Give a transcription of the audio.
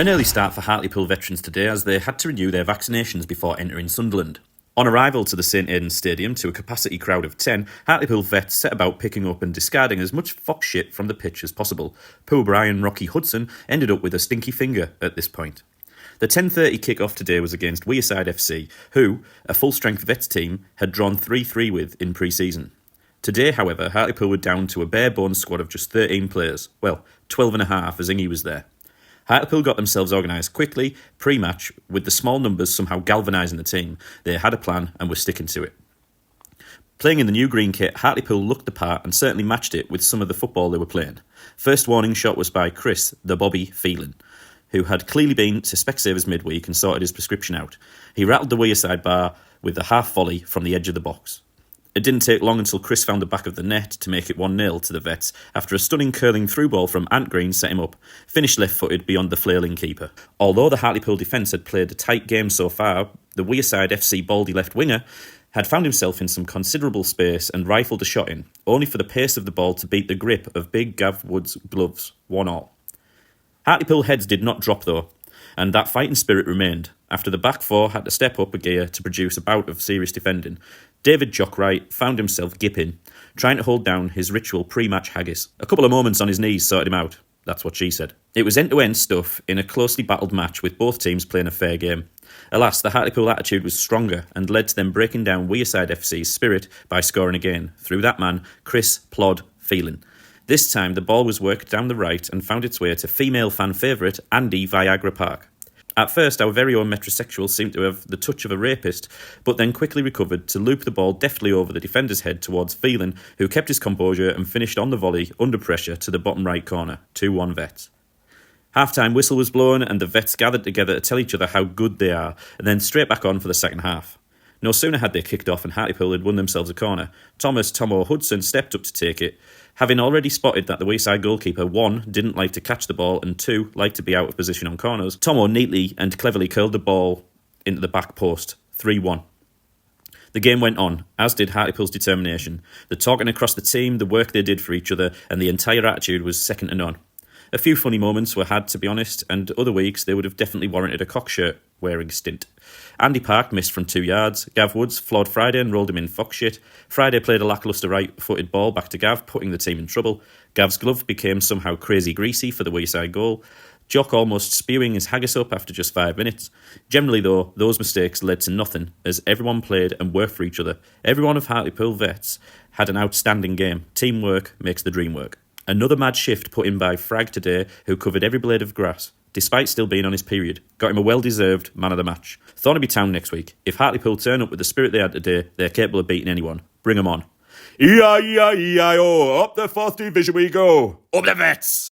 An early start for Hartlepool veterans today as they had to renew their vaccinations before entering Sunderland. On arrival to the St Aidan's Stadium to a capacity crowd of 10, Hartlepool vets set about picking up and discarding as much fox shit from the pitch as possible. Poor Brian Rocky Hudson ended up with a stinky finger at this point. The 10:30 kick-off today was against Wearside FC, who, a full-strength vets team, had drawn 3-3 with in pre-season. Today, however, Hartlepool were down to a bare-bones squad of just 13 players. Well, 12 and a half as Ingy was there. Hartlepool got themselves organised quickly, pre-match, with the small numbers somehow galvanising the team. They had a plan and were sticking to it. Playing in the new green kit, Hartlepool looked the part and certainly matched it with some of the football they were playing. First warning shot was by Chris, the Bobby Phelan, who had clearly been to Specsavers midweek and sorted his prescription out. He rattled the Wearside bar with a half volley from the edge of the box. It didn't take long until Chris found the back of the net to make it 1-0 to the Vets after a stunning curling through ball from Ant Green set him up, finished left-footed beyond the flailing keeper. Although the Hartlepool defence had played a tight game so far, the Wearside FC baldy left winger had found himself in some considerable space and rifled a shot in, only for the pace of the ball to beat the grip of big Gav Wood's gloves, 1-1. Hartlepool heads did not drop though, and that fighting spirit remained, after the back four had to step up a gear to produce a bout of serious defending. David Jockwright found himself gipping, trying to hold down his ritual pre-match haggis. A couple of moments on his knees sorted him out. That's what she said. It was end-to-end stuff in a closely battled match with both teams playing a fair game. Alas, the Hartlepool attitude was stronger and led to them breaking down Wearside FC's spirit by scoring again, through that man, Chris Plod Phelan. This time, the ball was worked down the right and found its way to female fan favourite Andy Viagra Park. At first, our very own metrosexual seemed to have the touch of a rapist, but then quickly recovered to loop the ball deftly over the defender's head towards Phelan, who kept his composure and finished on the volley under pressure to the bottom right corner, 2-1 Vets. Half-time whistle was blown and the Vets gathered together to tell each other how good they are, and then straight back on for the second half. No sooner had they kicked off and Hartlepool had won themselves a corner, Tomo Hudson stepped up to take it, having already spotted that the Wearside goalkeeper, 1, didn't like to catch the ball and 2, liked to be out of position on corners. Tomo neatly and cleverly curled the ball into the back post, 3-1. The game went on, as did Hartlepool's determination. The talking across the team, the work they did for each other, and the entire attitude was second to none. A few funny moments were had, to be honest, and other weeks they would have definitely warranted a cockshirt wearing stint. Andy Park missed from 2 yards. Gav Woods flawed Friday and rolled him in fox shit. Friday played a lacklustre right-footed ball back to Gav, putting the team in trouble. Gav's glove became somehow crazy greasy for the Wearside goal. Jock almost spewing his haggis up after just 5 minutes. Generally, though, those mistakes led to nothing, as everyone played and worked for each other. Every one of Hartlepool Vets had an outstanding game. Teamwork makes the dream work. Another mad shift put in by Frag today, who covered every blade of grass, despite still being on his period. Got him a well-deserved man of the match. Thornaby Town next week. If Hartlepool turn up with the spirit they had today, they're capable of beating anyone. Bring them on. E-I-E-I-E-I-O, up the 4th division we go. Up the Vets!